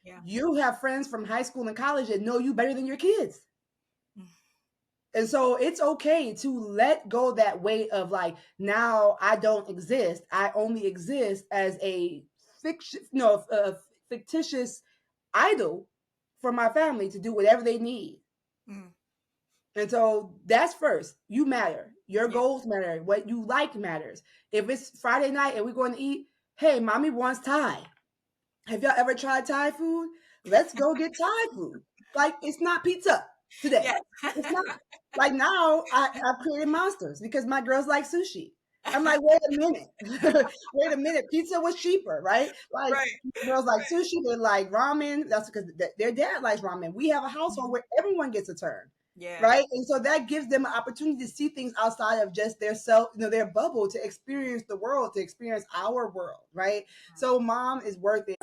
Yeah. You have friends from high school and college that know you better than your kids. Mm. And so it's okay to let go that weight of like, now I don't exist. I only exist as a fictitious idol for my family to do whatever they need. Mm. And so that's first. You matter. Your Yeah. goals matter. What you like matters. If it's Friday night and we're going to eat, hey, mommy wants Thai. Have y'all ever tried Thai food? Let's go get Thai food. Like, it's not pizza today. Yes. It's not. Like, now I've created monsters because my girls like sushi. I'm like, wait a minute. Wait a minute. Pizza was cheaper, right? Like, Right. girls like Right. sushi, they like ramen. That's because their dad likes ramen. We have a household Mhm. where everyone gets a turn, Yeah. right? And so that gives them an opportunity to see things outside of just their self, their bubble, to experience the world, to experience our world, right? So mom is worth it.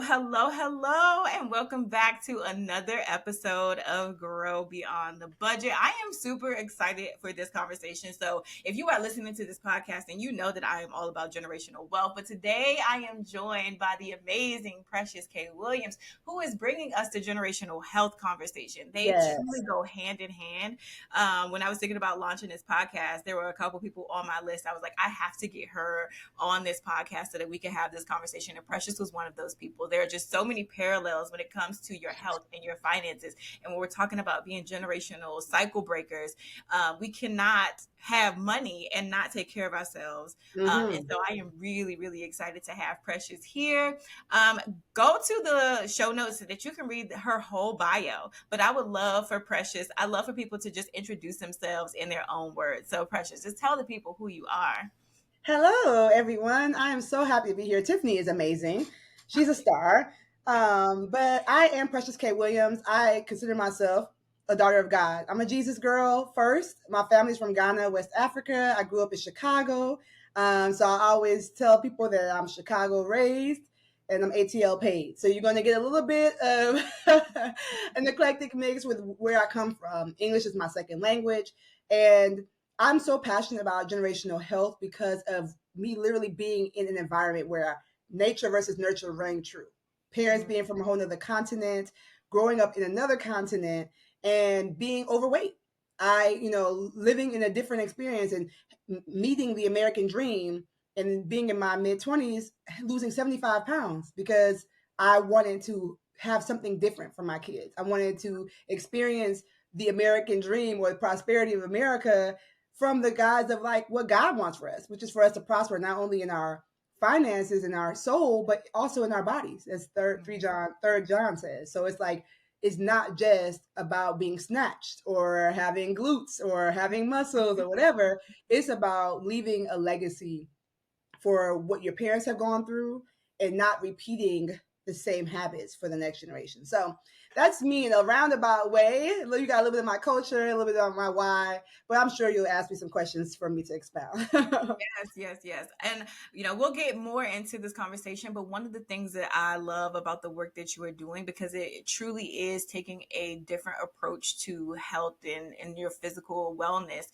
Hello, and welcome back to another episode of Grow Beyond the Budget. I am super excited for this conversation. So, if you are listening to this podcast, and you know that I am all about generational wealth, but today I am joined by the amazing Precious K. Williams, who is bringing us the generational health conversation. They truly Yes. go hand in hand. When I was thinking about launching this podcast, there were a couple people on my list. I was like, I have to get her on this podcast so that we can have this conversation. And Precious was one of those people. There are just so many parallels when it comes to your health and your finances. And when we're talking about being generational cycle breakers, we cannot have money and not take care of ourselves. And Mm-hmm. so I am really, really excited to have Precious here. Go to the show notes so that you can read her whole bio. But I would love for Precious, I love for people to just introduce themselves in their own words. So Precious, just tell the people who you are. Hello, everyone. I am so happy to be here. Tiffany is amazing. She's a star. But I am Precious K. Williams. I consider myself a daughter of God. I'm a Jesus girl first. My family's from Ghana, West Africa. I grew up in Chicago. So I always tell people that I'm Chicago raised and I'm ATL paid. So you're going to get a little bit of an eclectic mix with where I come from. English is my second language. And I'm so passionate about generational health because of me literally being in an environment where nature versus nurture rang true. Parents being from a whole other continent, growing up in another continent, and being overweight. Living in a different experience and meeting the American dream and being in my mid 20s, losing 75 pounds because I wanted to have something different for my kids. I wanted to experience the American dream or the prosperity of America from the guise of like what God wants for us, which is for us to prosper not only in our finances and our soul, but also in our bodies, as third John says. So it's like it's not just about being snatched or having glutes or having muscles or whatever. It's about leaving a legacy for what your parents have gone through and not repeating the same habits for the next generation. So that's me in a roundabout way. You got a little bit of my culture, a little bit of my why, but I'm sure you'll ask me some questions for me to expound. Yes. And, we'll get more into this conversation. But one of the things that I love about the work that you are doing, because it truly is taking a different approach to health and your physical wellness.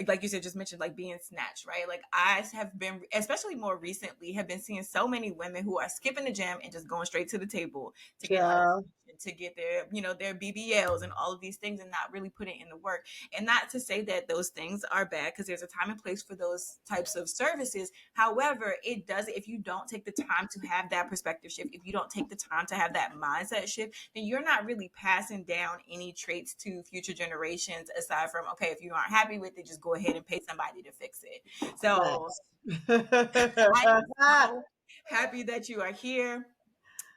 Like you said, just mentioned like being snatched, right? Like I have been, especially more recently, have been seeing so many women who are skipping the gym and just going straight to the table to get Yeah. to get their BBLs and all of these things and not really putting in the work. And not to say that those things are bad, because there's a time and place for those types of services. However, it does, if you don't take the time to have that perspective shift, if you don't take the time to have that mindset shift, then you're not really passing down any traits to future generations, aside from, okay, if you aren't happy with it, just go ahead and pay somebody to fix it. So I am so happy that you are here.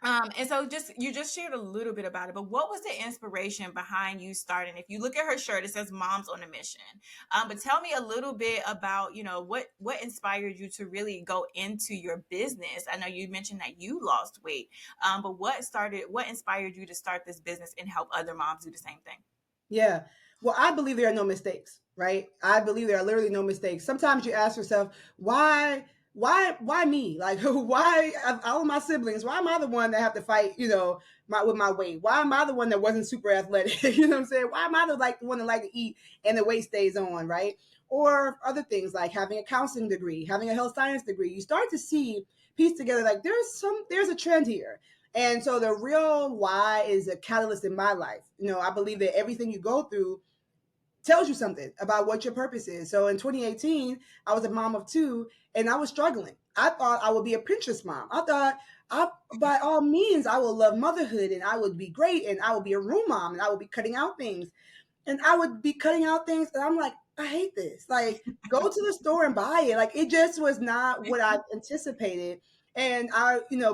And so you just shared a little bit about it, but what was the inspiration behind you starting? If you look at her shirt, it says "Moms on a Mission." But tell me a little bit about, what inspired you to really go into your business. I know you mentioned that you lost weight, but what inspired you to start this business and help other moms do the same thing? Yeah. Well, I believe there are no mistakes, right? I believe there are literally no mistakes. Sometimes you ask yourself, why me? Like, why of all of my siblings? Why am I the one that have to fight? With my weight. Why am I the one that wasn't super athletic? You know what I'm saying? Why am I the one that like to eat and the weight stays on, right? Or other things like having a counseling degree, having a health science degree. You start to see piece together like there's a trend here. And so the real why is a catalyst in my life. I believe that everything you go through tells you something about what your purpose is. So in 2018, I was a mom of two and I was struggling. I thought I would be a Pinterest mom. I thought by all means, I will love motherhood and I would be great and I would be a room mom and I would be cutting out things and I would be cutting out things, and I'm like, I hate this. Like, go to the store and buy it. Like, it just was not what I anticipated. And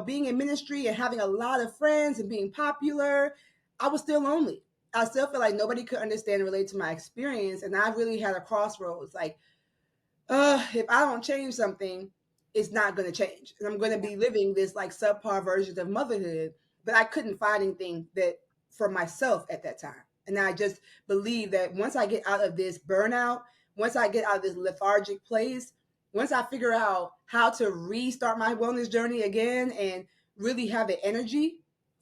being in ministry and having a lot of friends and being popular, I was still lonely. I still feel like nobody could understand and relate to my experience. And I really had a crossroads. Like, if I don't change something, it's not going to change. And I'm going to Yeah. be living this like subpar version of motherhood. But I couldn't find anything that for myself at that time. And I just believe that once I get out of this burnout, once I get out of this lethargic place, once I figure out how to restart my wellness journey again and really have the energy,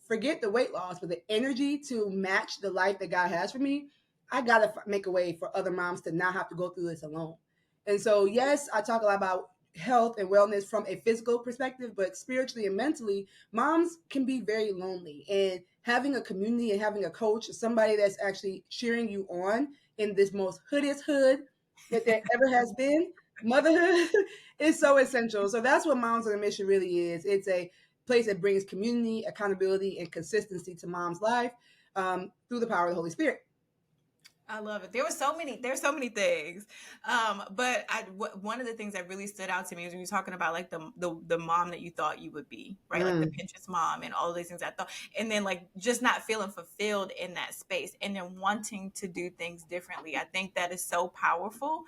forget the weight loss, but the energy to match the life that God has for me, I got to make a way for other moms to not have to go through this alone. And so, yes, I talk a lot about health and wellness from a physical perspective, but spiritually and mentally, moms can be very lonely. And having a community and having a coach, somebody that's actually cheering you on in this most hoodest hood that there ever has been, motherhood is so essential. So that's what Moms on a Mission really is. It's a place that brings community, accountability, and consistency to mom's life through the power of the Holy Spirit. I love it. There's so many things. But one of the things that really stood out to me is when you're talking about like the mom that you thought you would be, right? Like the Mm, Pinterest mom and all of these things I thought, and then like just not feeling fulfilled in that space and then wanting to do things differently. I think that is so powerful,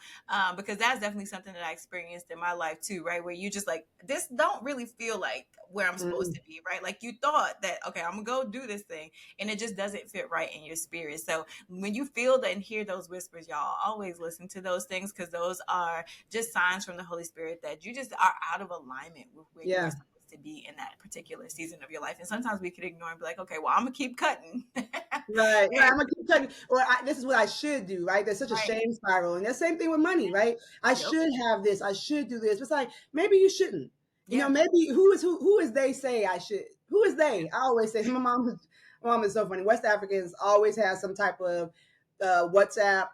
because that's definitely something that I experienced in my life too, right? Where you just like, this don't really feel like where I'm supposed mm, to be, right? Like you thought that, okay, I'm gonna go do this thing and it just doesn't fit right in your spirit. So when you feel and hear those whispers, y'all always listen to those things, because those are just signs from the Holy Spirit that you just are out of alignment with where you are yeah. supposed to be in that particular season of your life. And sometimes we could ignore and be like, okay, well, I'm gonna keep cutting. Right, right. And, I'm gonna keep cutting, or this is what I should do. Right, there's such a right. shame spiral, and the same thing with money. Right, I Yep. should have this. I should do this. It's like maybe you shouldn't. Yeah. Maybe who is they say I should? Who is they? I always say my mom is so funny. West Africans always have some type of WhatsApp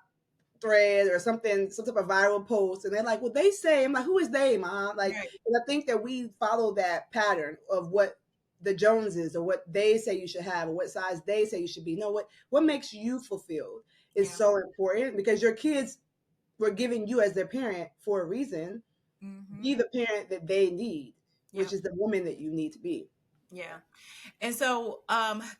thread or something, some type of viral post, and they're like, "Well, they say." I'm like, "Who is they, mom?" Like, Right. and I think that we follow that pattern of what the Joneses or what they say you should have or what size they say you should be. No, what makes you fulfilled is Yeah. so important because your kids were giving you as their parent for a reason. Be Hmm. the parent that they need, which Yeah. is the woman that you need to be. Yeah. And so,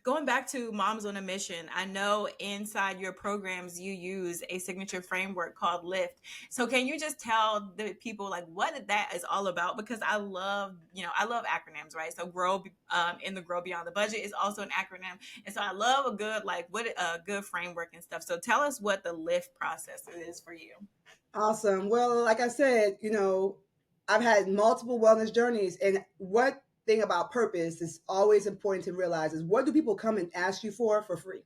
going back to Moms on a Mission, I know inside your programs you use a signature framework called LIFT. So, can you just tell the people like what that is all about? Because I love acronyms, right? So, in the Grow Beyond the Budget is also an acronym, and so I love a good what a good framework and stuff. So, tell us what the LIFT process is for you. Awesome. Well, like I said, I've had multiple wellness journeys, and what thing about purpose is always important to realize is what do people come and ask you for free?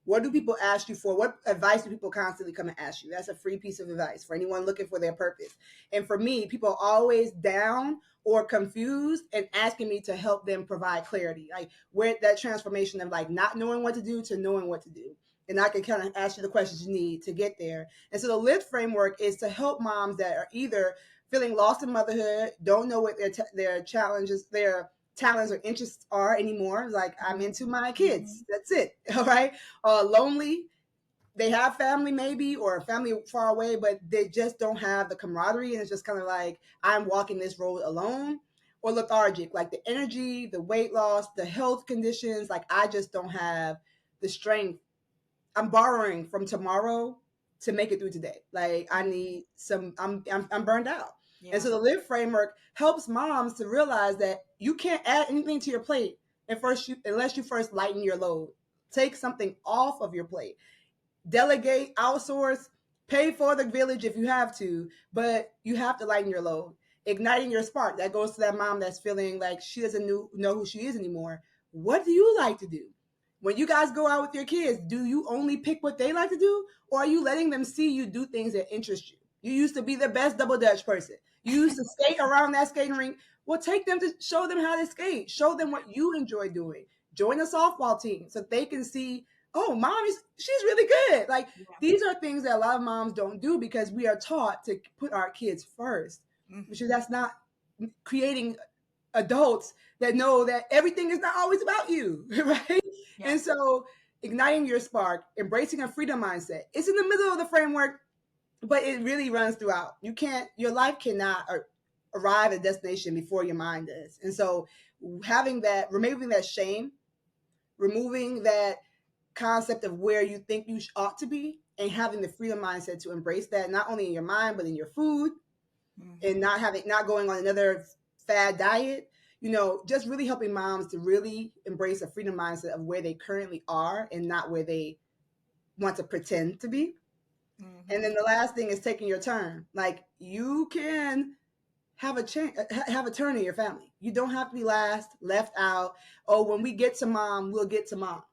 What do people ask you for? What advice do people constantly come and ask you? That's a free piece of advice for anyone looking for their purpose. And for me, people are always down or confused and asking me to help them provide clarity. Like where that transformation of like not knowing what to do to knowing what to do. And I can kind of ask you the questions you need to get there. And so the LIFT framework is to help moms that are either feeling lost in motherhood, don't know what their challenges, their talents or interests are anymore. Like I'm into my kids. Mhm. That's it. All right. Lonely. They have family maybe or family far away, but they just don't have the camaraderie. And it's just kind of like I'm walking this road alone or lethargic, like the energy, the weight loss, the health conditions. Like I just don't have the strength. I'm borrowing from tomorrow to make it through today. Like I Mhm. need some. I'm burned out, and Yeah. so the Live framework helps moms to realize that you can't add anything to your plate, and unless you first lighten your load, take something off of your plate. delegate, outsource, pay for the village if you have to, but you have to lighten your load. Igniting your spark. That goes to that mom that's feeling like she doesn't know who she is anymore. What do you like to do? When you guys go out with your kids, do you only pick what they like to do? Or are you letting them see you do things that interest you? You used to be the best double dutch person. You used to skate around that skating rink. Well, take them to show them how to skate. Show them what you enjoy doing. Join a softball team so they can see, oh, mom is she's really good. Like Yeah. these are things that a lot of moms don't do because we are taught to put our kids first. Which Mm-hmm. that's not creating adults that know that everything is not always about you, right? Yeah. And so igniting your spark, embracing a freedom mindset. It's in the middle of the framework, but it really runs throughout. Your life cannot arrive at a destination before your mind does. And so having that, removing that shame, removing that concept of where you think you ought to be, and having the freedom mindset to embrace that, not only in your mind, but in your food, and Mm-hmm. not going on another fad diet, just really helping moms to really embrace a freedom mindset of where they currently are and not where they want to pretend to be. And Mm-hmm. then the last thing is taking your turn. Like you can have a turn in your family. You don't have to be last, left out. Oh, when we get to mom, we'll get to mom.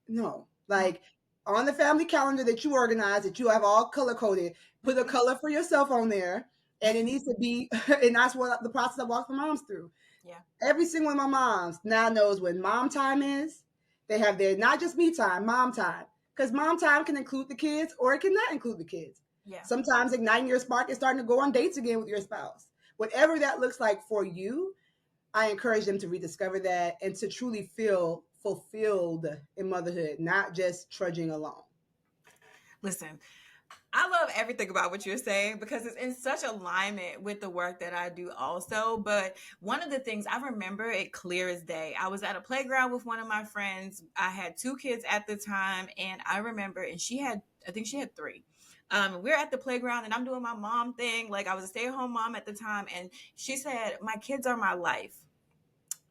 No, like on the family calendar that you organize, that you have all color coded, put a Mm-hmm. color for yourself on there, and it needs to be, and that's what the process I walk my moms through. Yeah. Every single one of my moms now knows when mom time is. They have their not just me time, mom time, because mom time can include the kids or it cannot include the kids. Yeah. Sometimes igniting your spark is starting to go on dates again with your spouse. Whatever that looks like for you, I encourage them to rediscover that and to truly feel fulfilled in motherhood, not just trudging along. Listen, I love everything about what you're saying because it's in such alignment with the work that I do also. But one of the things I remember it clear as day, I was at a playground with one of my friends. I had two kids at the time, and I remember, and I think she had three. We're at the playground and I'm doing my mom thing. Like I was a stay-at-home mom at the time, and she said, "My kids are my life."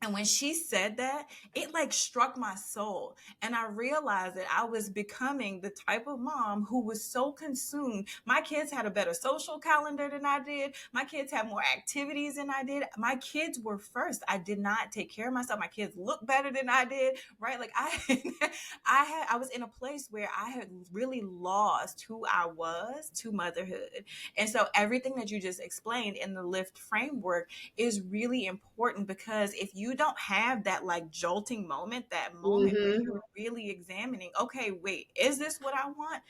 And when she said that, it like struck my soul. And I realized that I was becoming the type of mom who was so consumed. My kids had a better social calendar than I did. My kids had more activities than I did. My kids were first. I did not take care of myself. My kids looked better than I did, right? Like I was in a place where I had really lost who I was to motherhood. And so everything that you just explained in the lift framework is really important because if you don't have that like jolting moment, that moment where Mm-hmm. you're really examining, okay, wait, is this what I want?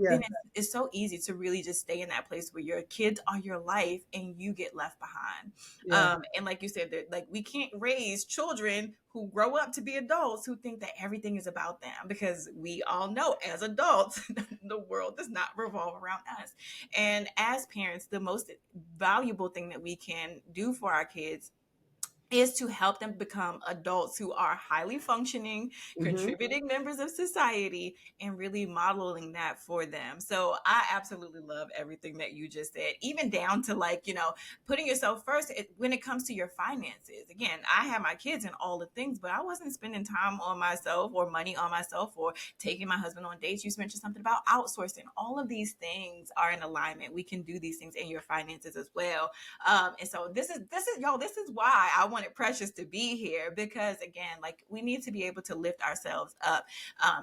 Then Yeah. it's so easy to really just stay in that place where your kids are your life and you get left behind. Yeah. And like you said, that like we can't raise children who grow up to be adults who think that everything is about them because we all know as adults the world does not revolve around us. And as parents, the most valuable thing that we can do for our kids is to help them become adults who are highly functioning, Mm-hmm. contributing members of society, and really modeling that for them. So I absolutely love everything that you just said, even down to like, putting yourself first when it comes to your finances. Again, I have my kids and all the things, but I wasn't spending time on myself or money on myself or taking my husband on dates. You mentioned something about outsourcing. All of these things are in alignment. We can do these things in your finances as well. And so this is y'all, this is why I wanted Precious to be here because again, like we need to be able to lift ourselves up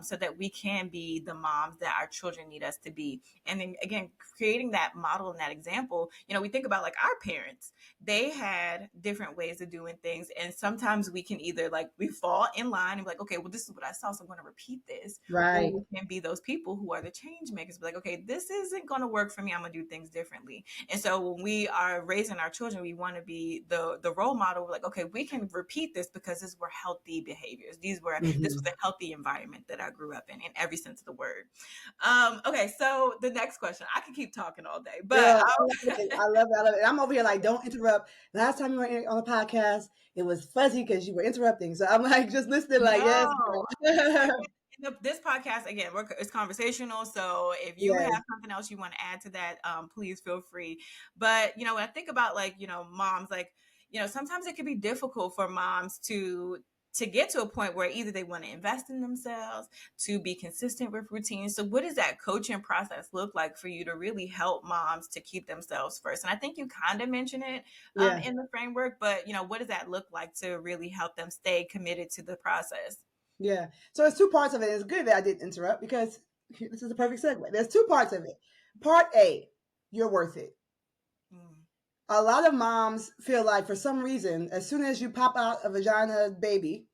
so that we can be the moms that our children need us to be. And then again, creating that model and that example, we think about like our parents, they had different ways of doing things. And sometimes we can either like we fall in line and be like, okay, well, this is what I saw, so I'm going to repeat this. Or Right. we can be those people who are the change makers, be like, okay, this isn't going to work for me. I'm going to do things differently. And so when we are raising our children, we want to be the role model. We're like, okay, we can repeat this because these were healthy behaviors. This was Mm-hmm. a healthy environment that I grew up in every sense of the word. Okay, so the next question, I can keep talking all day, but Girl, I love it. I love it. I love it. I'm over here like, don't interrupt. Last time you were on the podcast, it was fuzzy because you were interrupting. So I'm like, just listening, like, yes, no. girl. This podcast again, it's conversational. So if you have Yes. something else you want to add to that, please feel free. But when I think about like moms, like sometimes it can be difficult for moms to get to a point where either they want to invest in themselves, to be consistent with routines. So what does that coaching process look like for you to really help moms to keep themselves first? And I think you kind of mentioned it Yeah. in the framework, but what does that look like to really help them stay committed to the process? Yeah. So it's two parts of it. It's good that I didn't interrupt because this is a perfect segue. There's two parts of it. Part A, you're worth it. Mm. A lot of moms feel like for some reason, as soon as you pop out a vagina baby,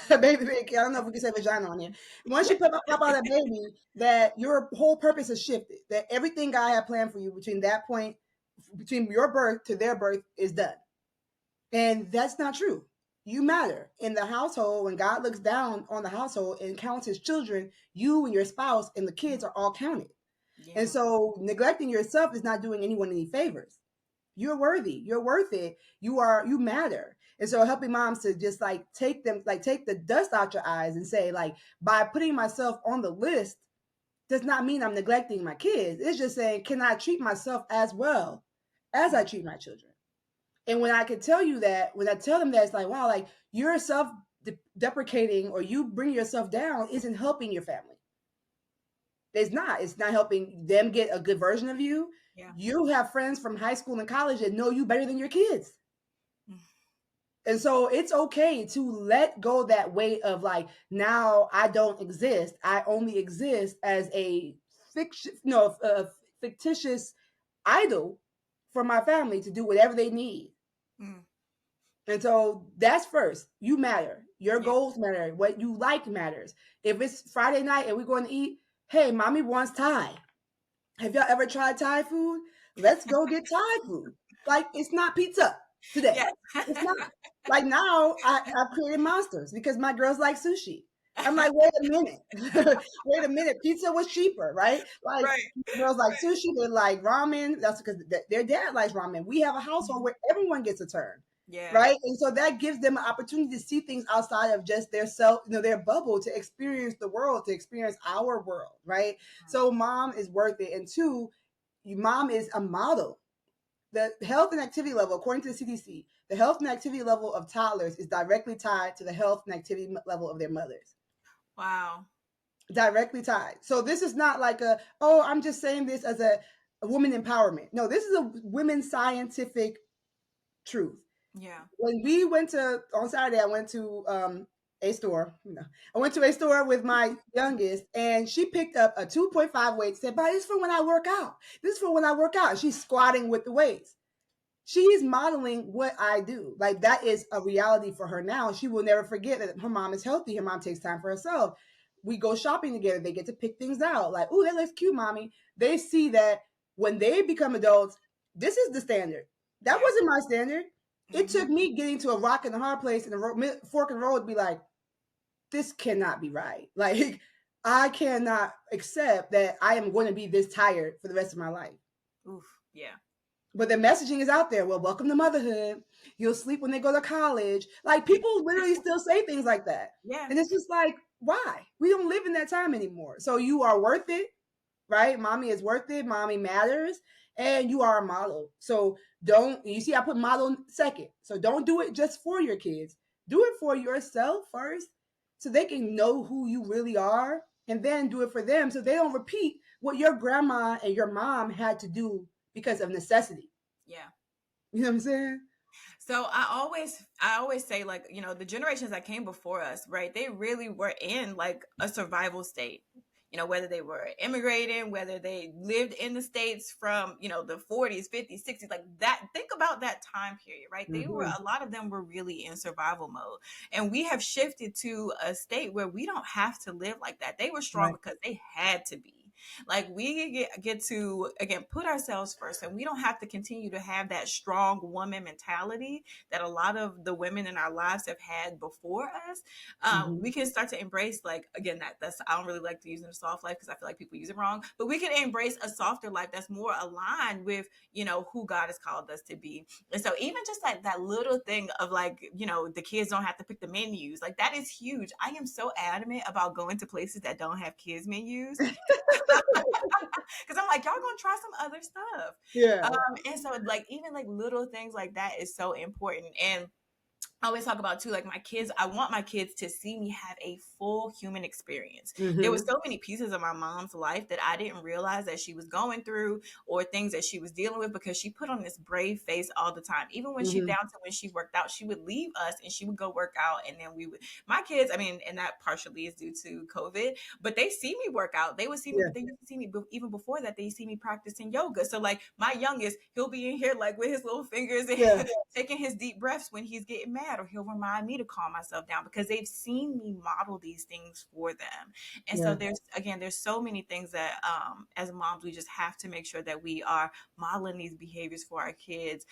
baby, I don't know if we can say vagina on here. Once you pop out a baby, that your whole purpose has shifted. That everything God had planned for you between that point, between your birth to their birth, is done. And that's not true. You matter in the household. When God looks down on the household and counts his children, you and your spouse and the kids are all counted. And Yeah. so neglecting yourself is not doing anyone any favors. You're worthy. You're worth it. You matter. And so helping moms to just like take the dust out your eyes and say, like, by putting myself on the list does not mean I'm neglecting my kids. It's just saying, can I treat myself as well as I treat my children? And when I can tell you that, when I tell them that, it's like, wow, like you're self deprecating or you bring yourself down isn't helping your family. It's not. It's not helping them get a good version of you. Yeah. You have friends from high school and college that know you better than your kids. Mm. And so it's okay to let go that weight of like, now I don't exist. I only exist as a fiction, no, a fictitious idol for my family to do whatever they need. Mm. And so that's first. You matter. Your Yeah. goals matter. What you like matters. If it's Friday night and we're going to eat, hey, mommy wants Thai. Have y'all ever tried Thai food? Let's go get Thai food. Like, it's not pizza today. Yeah. It's not. Like, now I've created monsters because my girls like sushi. I'm like, wait a minute. Wait a minute. Pizza was cheaper, right? Like, Right. girls like Right. sushi, they like ramen. That's because their dad likes ramen. We have a household Mhm. where everyone gets a turn, Yeah. right? And so that gives them an opportunity to see things outside of just their self, their bubble, to experience the world, to experience our world, right? So mom is worth it. And two, mom is a model. The health and activity level, according to the CDC, the health and activity level of toddlers is directly tied to the health and activity level of their mothers. Wow. Directly tied. So this is not like oh, I'm just saying this as a woman empowerment. No, this is a women's scientific truth. Yeah. When we went to on Saturday, I went to a store. I went to a store with my youngest, and she picked up a 2.5 weight. Said, "But this is for when I work out. This is for when I work out." And she's squatting with the weights. She's modeling what I do. Like, that is a reality for her now. She will never forget that her mom is healthy. Her mom takes time for herself. We go shopping together. They get to pick things out. Like, "Ooh, that looks cute, mommy." They see that when they become adults, this is the standard. That Yeah. wasn't my standard. It Hmm. took me getting to a rock and a hard place and fork and roll to be like, this cannot be right. Like, I cannot accept that I am going to be this tired for the rest of my life. Oof. Yeah. But the messaging is out there. Well, welcome to motherhood. You'll sleep when they go to college. Like, people literally still say things like that. Yeah. And it's just like, why? We don't live in that time anymore. So you are worth it, right? Mommy is worth it. Mommy matters. And you are a model. So don't, you see, I put model second. So don't do it just for your kids. Do it for yourself first so they can know who you really are. And then do it for them so they don't repeat what your grandma and your mom had to do because of necessity. Yeah. You know what I'm saying? So I always say, like, the generations that came before us, right? They really were in like a survival state. Whether they were immigrating, whether they lived in the States from, the 40s, 50s, 60s, like that. Think about that time period, right? Mm-hmm. A lot of them were really in survival mode. And we have shifted to a state where we don't have to live like that. They were strong Right. because they had to be. Like, we get to, again, put ourselves first, and we don't have to continue to have that strong woman mentality that a lot of the women in our lives have had before us. Mm-hmm. We can start to embrace, like, again, that's I don't really like to use in a soft life because I feel like people use it wrong, but we can embrace a softer life that's more aligned with who God has called us to be. And so even just that little thing of, like, the kids don't have to pick the menus, like, that is huge. I am so adamant about going to places that don't have kids menus because I'm like, y'all gonna try some other stuff. Yeah. And so, like, even like little things like that is so important. And I always talk about too, like my kids, I want my kids to see me have a full human experience. There was Mm-hmm. so many pieces of my mom's life that I didn't realize that she was going through, or things that she was dealing with, because she put on this brave face all the time. Even when she, Mm-hmm. down to when she worked out, she would leave us and she would go work out. And then we would, my kids, I mean, and that partially is due to COVID, but they see me work out. They would see me, Yeah. but they used to see me even before that. They see me practicing yoga. So like my youngest, he'll be in here like with his little fingers Yeah. and taking his deep breaths when he's getting mad, or he'll remind me to calm myself down because they've seen me model these things for them. And so Yeah. there's, again, there's so many things that as moms we just have to make sure that we are modeling these behaviors for our kids.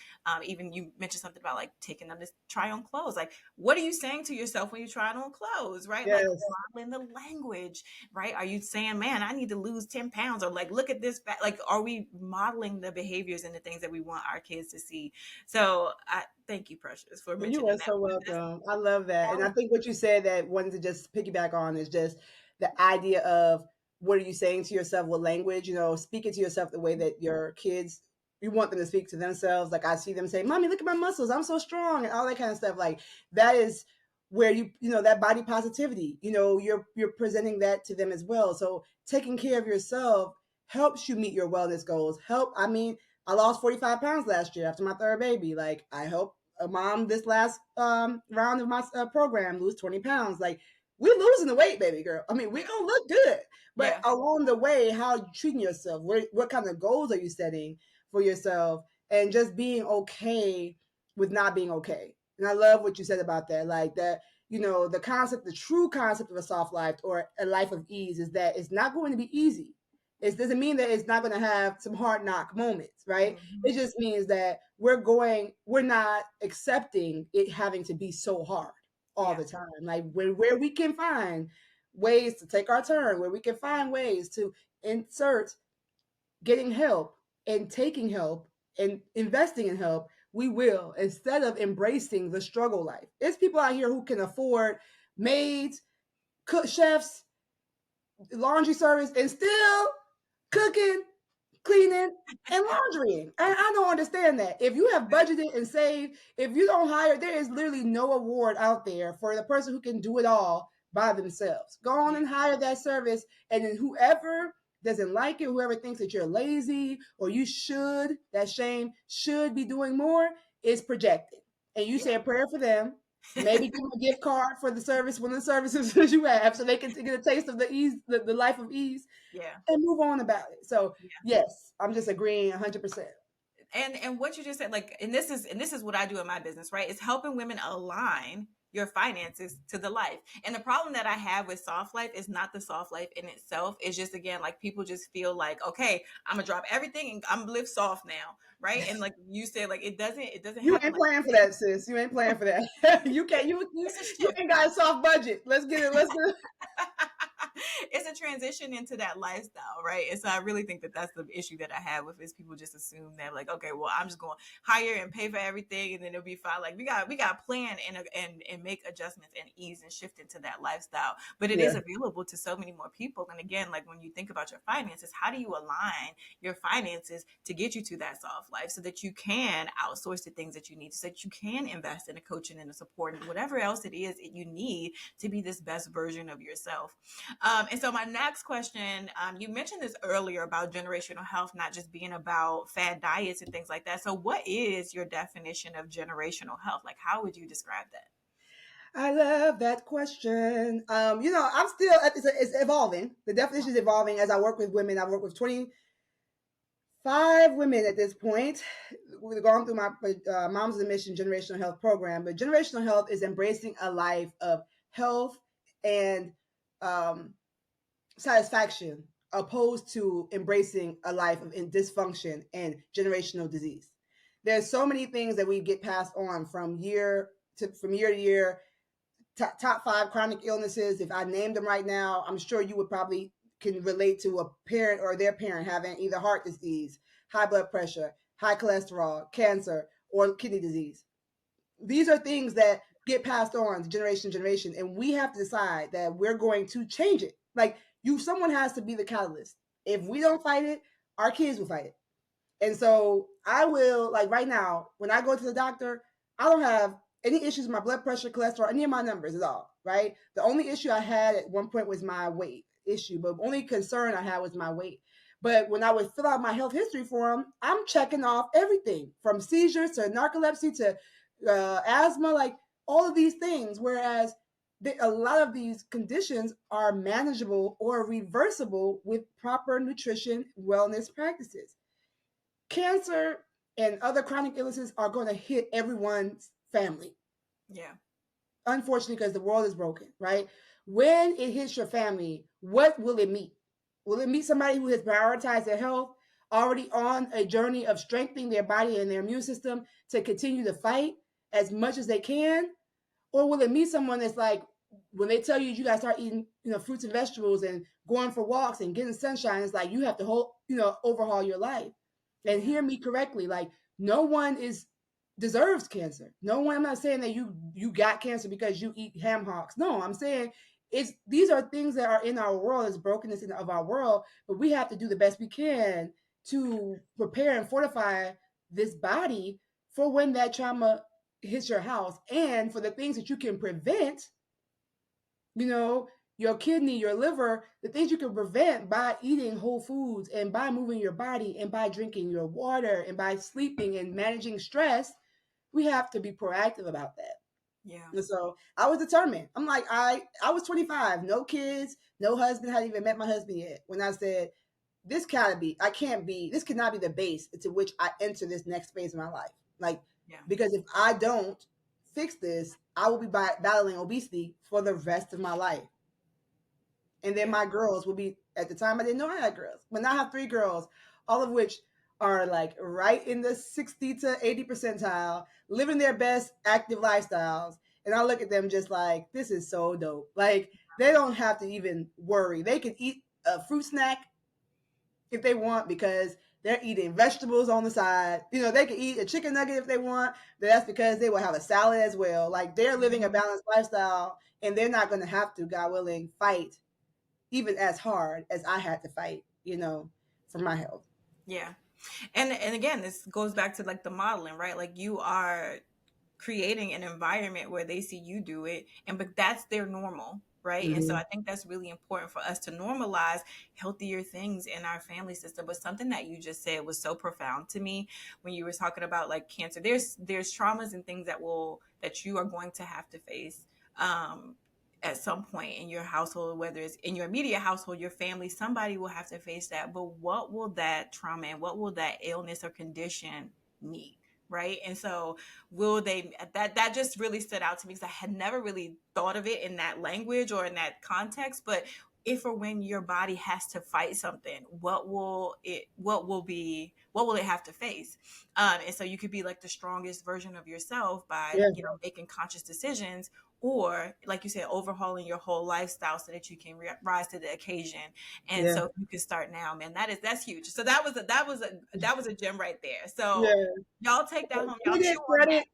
Even you mentioned something about like taking them to try on clothes. Like, what are you saying to yourself when you're trying on clothes, right? Like Yes. modeling the language, right? Are you saying, man, I need to lose 10 pounds, or like, look at this fat? Like, are we modeling the behaviors and the things that we want our kids to see? So I thank you, Precious, for You mentioning are that. so welcome. I love that. And I That think what you said that wanted to just piggyback on is just the idea of what are you saying to yourself with language, speaking to yourself the way that your kids, you want them to speak to themselves. Like I see them say, Mommy, look at my muscles. I'm so strong and all that kind of stuff. Like that is where that body positivity, you're presenting that to them as well. So taking care of yourself helps you meet your wellness goals. I mean, I lost 45 pounds last year after my third baby. Like I helped a mom this last round of my program lose 20 pounds. Like we're losing the weight, baby girl. I mean, we're gonna look good, but yeah, along the way, how are you treating yourself? What kind of goals are you setting for yourself? And just being okay with not being okay. And I love what you said about that. Like that, the concept, the true concept of a soft life or a life of ease is that it's not going to be easy. It doesn't mean that it's not going to have some hard knock moments, right? It hmm, just means that we're not accepting it having to be so hard all yeah, the time. Like where we can find ways to take our turn, where we can find ways to insert getting help and taking help and investing in help, we will, instead of embracing the struggle life. There's people out here who can afford maids, cook chefs, laundry service, and still cooking, cleaning, and laundrying. And I don't understand that. If you have budgeted and saved, if you don't hire, there is literally no award out there for the person who can do it all by themselves. Go on yeah, and hire that service, and then whoever doesn't like it, whoever thinks that you're lazy or you should, that shame, should be doing more, is projected. And you say yeah. a prayer for them. Maybe give them a gift card for the service, one of the services that you have, so they can get a taste of the ease, the life of ease, Yeah, and move on about it. So yeah. yes, I'm just agreeing 100%. And what you just said, like, and this is what I do in my business, right? Is helping women align your finances to the life. And the problem that I have with soft life is not the soft life in itself. It's just, again, like people just feel like, okay, I'm gonna drop everything and I'm gonna live soft now, right? And like you said, like it doesn't You happen ain't like playing for that, sis. You ain't playing for that. You it, can't. it's a You shift. ain't got a soft budget. Let's get it. Let's get it. It's a transition into that lifestyle, right? And so I really think that that's the issue that I have with, is people just assume that, like, okay, well, I'm just going to hire and pay for everything, and then it'll be fine. Like we got to plan and make adjustments and ease and shift into that lifestyle. But it Yeah, is available to so many more people. And again, like when you think about your finances, how do you align your finances to get you to that soft life, so that you can outsource the things that you need, so that you can invest in a coaching and a support and whatever else it is that you need to be this best version of yourself. And so my next question, you mentioned this earlier about generational health not just being about fad diets and things like that. So what is your definition of generational health? Like, how would you describe that? I love that question. I'm still it's evolving. The definition is evolving as I work with women. I've worked with 25 women at this point. We've gone through my Moms of the Mission generational health program. But generational health is embracing a life of health and um, satisfaction, opposed to embracing a life of dysfunction and generational disease. There's so many things that we get passed on from year to year. Top 5 chronic illnesses. If I named them right now, I'm sure you would probably can relate to a parent or their parent having either heart disease, high blood pressure, high cholesterol, cancer, or kidney disease. These are things that get passed on to generation to generation, and we have to decide that we're going to change it. Like someone has to be the catalyst. If we don't fight it, our kids will fight it. And so I will, like right now, when I go to the doctor, I don't have any issues with my blood pressure, cholesterol, any of my numbers at all, right? The only issue I had at one point was my weight issue, but only concern I had was my weight. But when I would fill out my health history form, I'm checking off everything from seizures to narcolepsy to asthma, like all of these things. Whereas a lot of these conditions are manageable or reversible with proper nutrition wellness practices. Cancer and other chronic illnesses are going to hit everyone's family, Yeah. unfortunately, because the world is broken, right? When it hits your family, what will it meet? Will it meet somebody who has prioritized their health, already on a journey of strengthening their body and their immune system to continue to fight as much as they can? Or will it meet someone that's like, when they tell you you gotta start eating, fruits and vegetables and going for walks and getting sunshine, it's like you have to overhaul your life. And Yeah. hear me correctly, like no one is deserves cancer. No one. I'm not saying that you got cancer because you eat ham hocks. No, I'm saying it's these are things that are in our world, it's brokenness of our world, but we have to do the best we can to prepare and fortify this body for when that trauma hits your house, and for the things that you can prevent, you know, your kidney, your liver, the things you can prevent by eating whole foods and by moving your body and by drinking your water and by sleeping and managing stress. We have to be proactive about that. Yeah. And so I was determined. I'm like, I was 25, no kids, no husband, hadn't even met my husband yet. When I said, this cannot be the base to which I enter this next phase of my life. Like, Yeah. because if I don't fix this, I will be battling obesity for the rest of my life. And then Yeah. my girls will be, at the time I didn't know I had girls, but now I have 3 girls, all of which are like right in the 60 to 80 percentile, living their best active lifestyles. And I look at them just like, this is so dope. Like, they don't have to even worry. They can eat a fruit snack if they want because they're eating vegetables on the side. They can eat a chicken nugget if they want, but that's because they will have a salad as well. Like, they're living a Mhm. balanced lifestyle, and they're not going to have to, God willing, fight even as hard as I had to fight, for my health. Yeah. And again, this goes back to like the modeling, right? Like you are creating an environment where they see you do it, and but that's their normal, right? And so Mm-hmm. I think that's really important for us to normalize healthier things in our family system. But something that you just said was so profound to me when you were talking about like cancer. There's traumas and things that you are going to have to face at some point in your household, whether it's in your immediate household, your family, somebody will have to face that. But what will that trauma and what will that illness or condition need? Right. And so will they, that just really stood out to me because I had never really thought of it in that language or in that context. But if or when your body has to fight something, what will it have to face? And so you could be like the strongest version of yourself by, Yeah, making conscious decisions, or like you said, overhauling your whole lifestyle so that you can rise to the occasion. And yeah, so you can start now, man. That's huge. So that was a gem right there. So yeah. y'all take that home. Y'all Pin chew it, on thread that. it,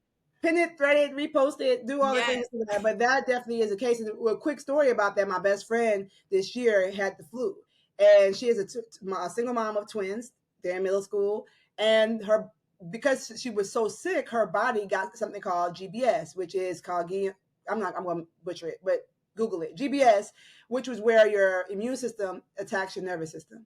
pin it, thread it, repost it, do all the things Yes. to that. But that definitely is a case. And a quick story about that: my best friend this year had the flu, and she is a single mom of twins. They're in middle school, and because she was so sick, her body got something called GBS, which is called I'm going to butcher it, but Google it. GBS, which was where your immune system attacks your nervous system.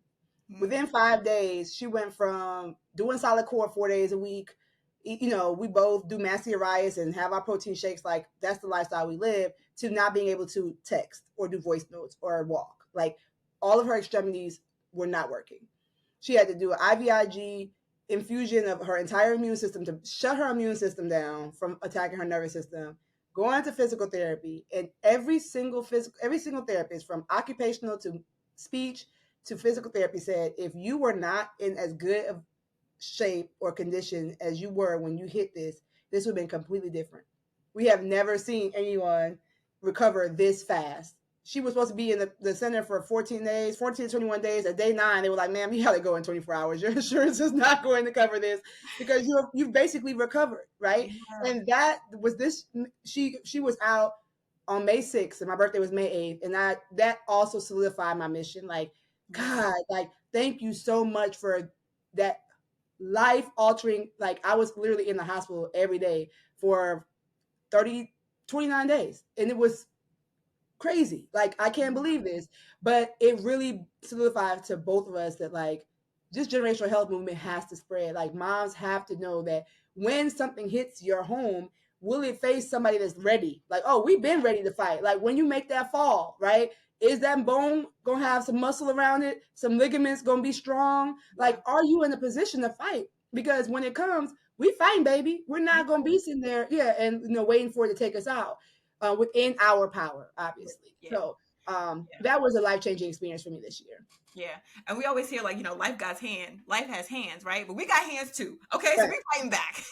Mm, Within 5 days, she went from doing solid core 4 days a week. We both do mass CRIs and have our protein shakes. Like, that's the lifestyle we live, to not being able to text or do voice notes or walk. Like, all of her extremities were not working. She had to do an IVIG infusion of her entire immune system to shut her immune system down from attacking her nervous system. Going to physical therapy, and every single therapist, from occupational to speech to physical therapy, said if you were not in as good of shape or condition as you were when you hit this would have been completely different. We have never seen anyone recover this fast. She was supposed to be in the center for 14 days, 14 to 21 days. At day 9, they were like, ma'am, you got to go in 24 hours. Your insurance is not going to cover this because you've basically recovered, right? yeah. And that was this. She was out on May 6th, and my birthday was May 8th. And that also solidified my mission. Like, Yeah. God, like, thank you so much for that life altering. Like, I was literally in the hospital every day for 30, 29 days. And it was crazy. Like, I can't believe this. But it really solidified to both of us that, like, this generational health movement has to spread. Like, moms have to know that when something hits your home, will it face somebody that's ready? Like, oh, we've been ready to fight. Like, when you make that fall, right? Is that bone gonna have some muscle around it? Some ligaments gonna be strong? Yeah. Like, are you in a position to fight? Because when it comes, we fighting, baby. We're not gonna be sitting there, yeah, and waiting for it to take us out within our power, obviously. Yeah. So Yeah. that was a life changing experience for me this year. Yeah. And we always hear, like, life God's hand, life has hands, right? But we got hands too. Okay. So Right. we fighting back.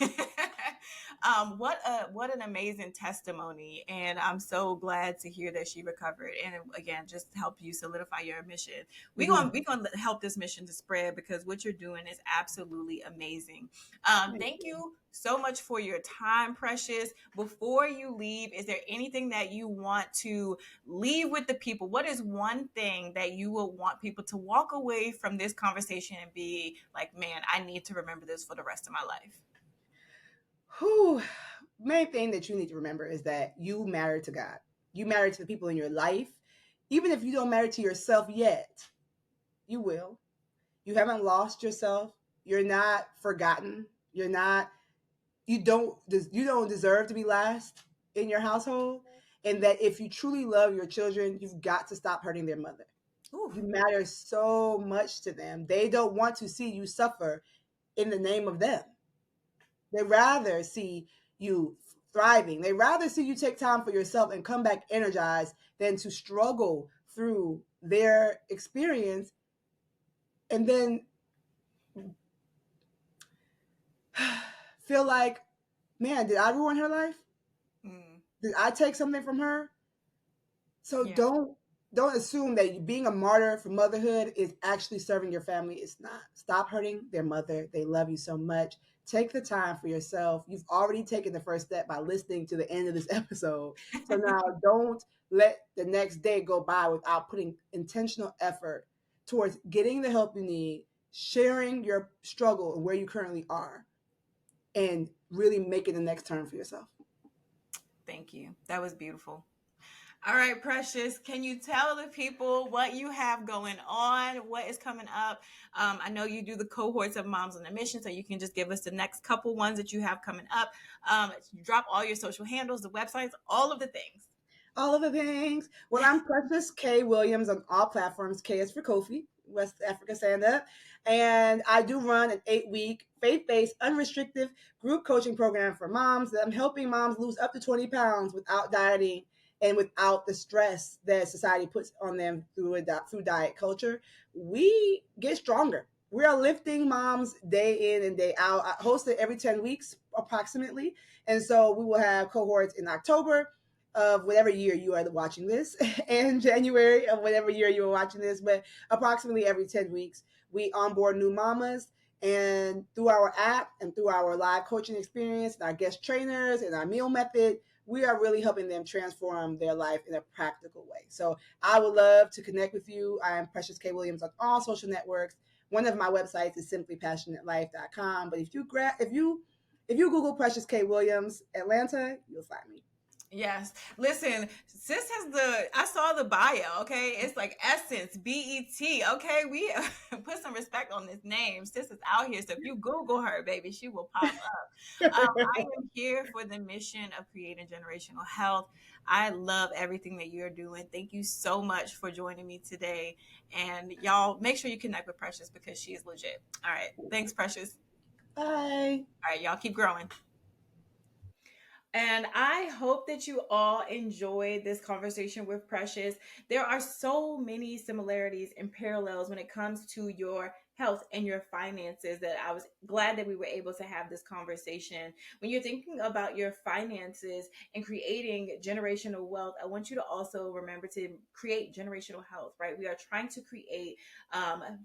What an amazing testimony. And I'm so glad to hear that she recovered. And again, just help you solidify your mission. Mm-hmm. We're gonna help this mission to spread, because what you're doing is absolutely amazing. Thank Thank you. you so much for your time, Precious. Before you leave, is there anything that you want to leave with the people? What is one thing that you will want people to walk away from this conversation and be like, man, I need to remember this for the rest of my life? Whew. Main thing that you need to remember is that you matter to God. You matter to the people in your life. Even if you don't matter to yourself yet, you will. You haven't lost yourself. You're not forgotten. You're not. You don't deserve to be last in your household. And that if you truly love your children, you've got to stop hurting their mother. Ooh, You matter so much to them. They don't want to see you suffer in the name of them. They rather see you thriving. They rather see you take time for yourself and come back energized than to struggle through their experience and then feel like, man, did I ruin her life? mm, Did I take something from her? So yeah. don't assume that being a martyr for motherhood is actually serving your family. It's not. Stop hurting their mother. They love you so much. Take the time for yourself. You've already taken the first step by listening to the end of this episode. So now don't let the next day go by without putting intentional effort towards getting the help you need, sharing your struggle and where you currently are, and really making the next turn for yourself. Thank you. That was beautiful. All right, Precious, can you tell the people what you have going on? What is coming up? I know you do the cohorts of Moms on a Mission, so you can just give us the next couple ones that you have coming up. Drop all your social handles, the websites, all of the things. All of the things. Well, I'm Precious K. Williams on all platforms. K is for Kofi, West Africa Stand Up. And I do run an 8-week faith-based, unrestricted group coaching program for moms that I'm helping moms lose up to 20 pounds without dieting and without the stress that society puts on them through diet culture. We get stronger. We are lifting moms day in and day out. I host it every 10 weeks approximately. And so we will have cohorts in October of whatever year you are watching this, and January of whatever year you are watching this, but approximately every 10 weeks, we onboard new mamas. And through our app and through our live coaching experience and our guest trainers and our meal method, we are really helping them transform their life in a practical way. So I would love to connect with you. I am Precious K. Williams on all social networks. One of my websites is simplypassionatelife.com. But if you Google Precious K. Williams Atlanta, you'll find me. Yes. Listen, sis has I saw the bio, okay? It's like Essence, BET, okay? We put some respect on this name. Sis is out here. So if you Google her, baby, she will pop up. I am here for the mission of creating generational health. I love everything that you're doing. Thank you so much for joining me today. And y'all, make sure you connect with Precious, because she is legit. All right. Thanks, Precious. Bye. All right, y'all keep growing. And I hope that you all enjoyed this conversation with Precious. There are so many similarities and parallels when it comes to your health and your finances, that I was glad that we were able to have this conversation. When you're thinking about your finances and creating generational wealth, I want you to also remember to create generational health, right? We are trying to create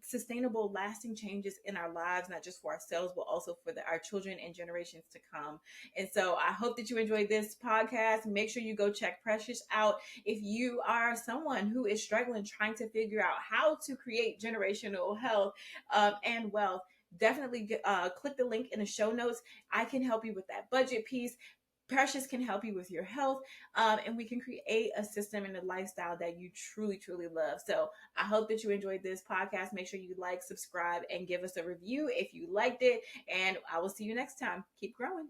sustainable, lasting changes in our lives, not just for ourselves, but also for our children and generations to come. And so I hope that you enjoyed this podcast. Make sure you go check Precious out. If you are someone who is struggling, trying to figure out how to create generational health and wealth, definitely click the link in the show notes. I can help you with that budget piece. Precious can help you with your health, and we can create a system and a lifestyle that you truly, truly love. So I hope that you enjoyed this podcast. Make sure you like, subscribe, and give us a review if you liked it. And I will see you next time. Keep growing.